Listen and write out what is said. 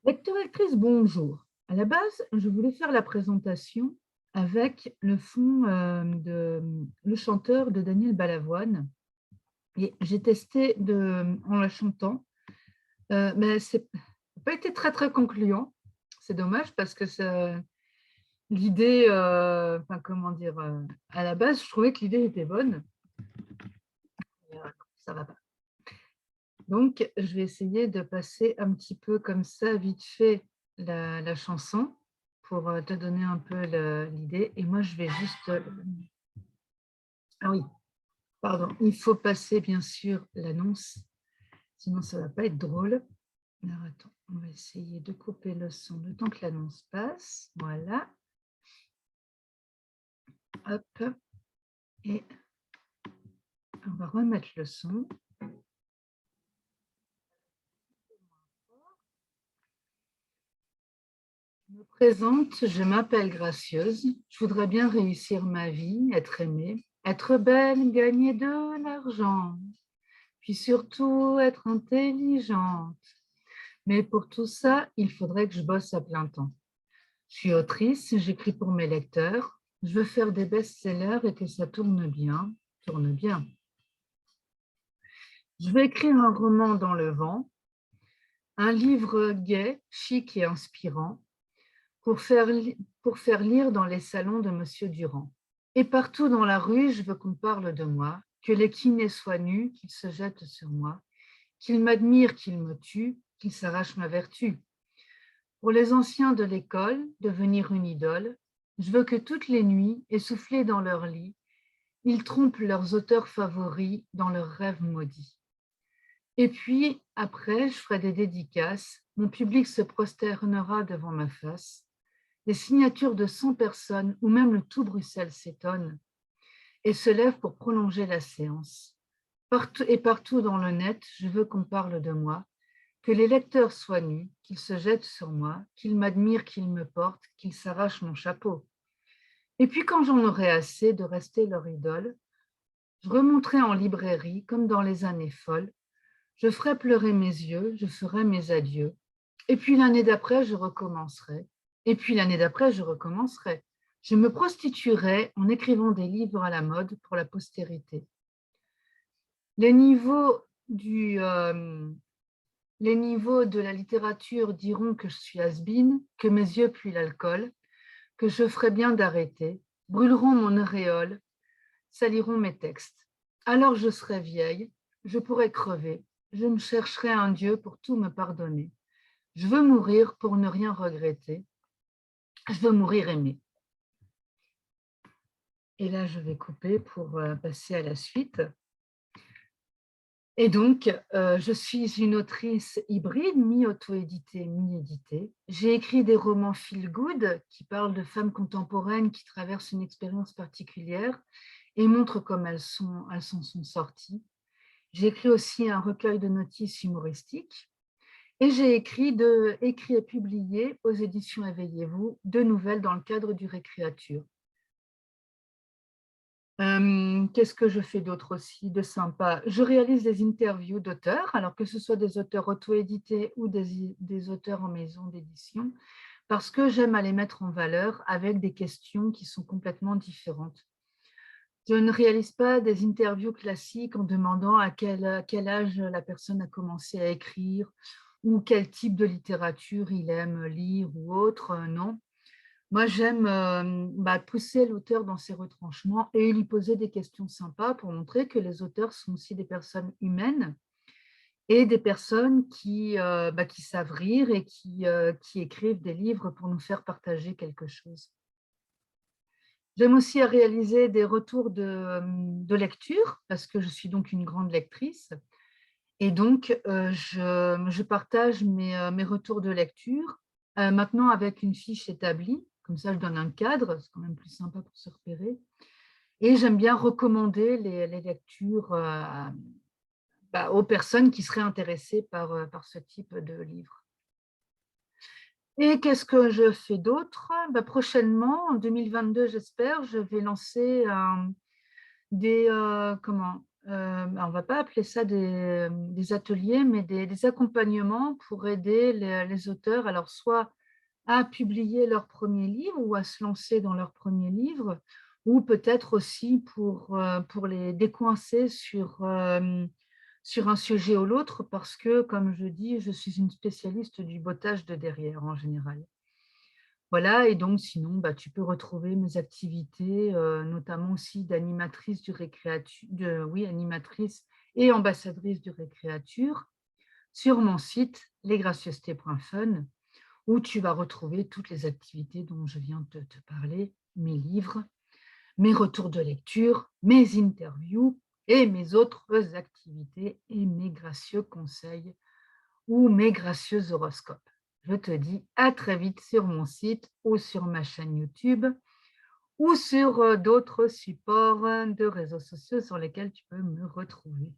Lecteur, lectrice, bonjour. À la base, je voulais faire la présentation avec le fond de Le chanteur de Daniel Balavoine. Et j'ai testé en la chantant, mais ça n'a pas été très, très concluant. C'est dommage parce que l'idée, enfin, comment dire, à la base, je trouvais que l'idée était bonne. Mais, ça va pas. Donc, je vais essayer de passer un petit peu comme ça, vite fait, la chanson pour te donner un peu l'idée. Et moi, je vais juste... Ah oui, pardon. Il faut passer, bien sûr, l'annonce. Sinon, ça ne va pas être drôle. Alors, attends, on va essayer de couper le son le temps que l'annonce passe. Voilà. Hop. Et on va remettre le son. Je me présente, je m'appelle Gracieuse. Je voudrais bien réussir ma vie, être aimée, être belle, gagner de l'argent, puis surtout être intelligente. Mais pour tout ça, il faudrait que je bosse à plein temps. Je suis autrice, j'écris pour mes lecteurs. Je veux faire des best-sellers et que ça tourne bien, tourne bien. Je veux écrire un roman dans le vent, un livre gai, chic et inspirant, pour faire lire dans les salons de Monsieur Durand. Et partout dans la rue, je veux qu'on parle de moi, que les kinés soient nus, qu'ils se jettent sur moi, qu'ils m'admirent, qu'ils me tuent, qu'ils s'arrachent ma vertu. Pour les anciens de l'école, devenir une idole, je veux que toutes les nuits, essoufflés dans leur lit, ils trompent leurs auteurs favoris dans leurs rêves maudits. Et puis, après, je ferai des dédicaces, mon public se prosternera devant ma face, des signatures de 100 personnes ou même le tout Bruxelles s'étonne et se lève pour prolonger la séance. Partout dans le net, je veux qu'on parle de moi, que les lecteurs soient nus, qu'ils se jettent sur moi, qu'ils m'admirent, qu'ils me portent, qu'ils s'arrachent mon chapeau. Et puis quand j'en aurai assez de rester leur idole, je remonterai en librairie comme dans les années folles, je ferai pleurer mes yeux, je ferai mes adieux. Et puis l'année d'après, je recommencerai. Et puis l'année d'après, je recommencerai. Je me prostituerai en écrivant des livres à la mode pour la postérité. Les niveaux, les niveaux de la littérature diront que je suis has-been, que mes yeux puent l'alcool, que je ferai bien d'arrêter, brûleront mon auréole, saliront mes textes. Alors je serai vieille, je pourrai crever, je me chercherai un Dieu pour tout me pardonner. Je veux mourir pour ne rien regretter. Je veux mourir aimée. Et là, je vais couper pour passer à la suite. Et donc, je suis une autrice hybride, mi-auto-éditée, mi-éditée. J'ai écrit des romans feel-good qui parlent de femmes contemporaines qui traversent une expérience particulière et montrent comment elles sont sorties. J'ai écrit aussi un recueil de notices humoristiques. Et j'ai écrit et publié aux éditions Éveillez-vous 2 nouvelles dans le cadre du Récréature. Qu'est-ce que je fais d'autre aussi de sympa? Je réalise des interviews d'auteurs, alors que ce soit des auteurs auto-édités ou des auteurs en maison d'édition, parce que j'aime aller mettre en valeur avec des questions qui sont complètement différentes. Je ne réalise pas des interviews classiques en demandant à quel âge la personne a commencé à écrire ou quel type de littérature il aime lire ou autre, non. Moi, j'aime pousser l'auteur dans ses retranchements et lui poser des questions sympas pour montrer que les auteurs sont aussi des personnes humaines et des personnes qui savent rire et qui écrivent des livres pour nous faire partager quelque chose. J'aime aussi réaliser des retours de lecture parce que je suis donc une grande lectrice. Et donc, je partage mes retours de lecture, maintenant avec une fiche établie. Comme ça, je donne un cadre, c'est quand même plus sympa pour se repérer. Et j'aime bien recommander les lectures aux personnes qui seraient intéressées par ce type de livre. Et qu'est-ce que je fais d'autre? Prochainement, en 2022, j'espère, je vais lancer des on ne va pas appeler ça des ateliers, mais des accompagnements pour aider les auteurs, alors soit à publier leur premier livre ou à se lancer dans leur premier livre, ou peut-être aussi pour les décoincer sur un sujet ou l'autre, parce que, comme je dis, je suis une spécialiste du bottage de derrière en général. Voilà, et donc sinon, bah, tu peux retrouver mes activités, notamment aussi d'animatrice du oui, animatrice et ambassadrice du Récréature, sur mon site lesgracieusetés.fun, où tu vas retrouver toutes les activités dont je viens de te parler, mes livres, mes retours de lecture, mes interviews et mes autres activités et mes gracieux conseils ou mes gracieux horoscopes. Je te dis à très vite sur mon site ou sur ma chaîne YouTube ou sur d'autres supports de réseaux sociaux sur lesquels tu peux me retrouver.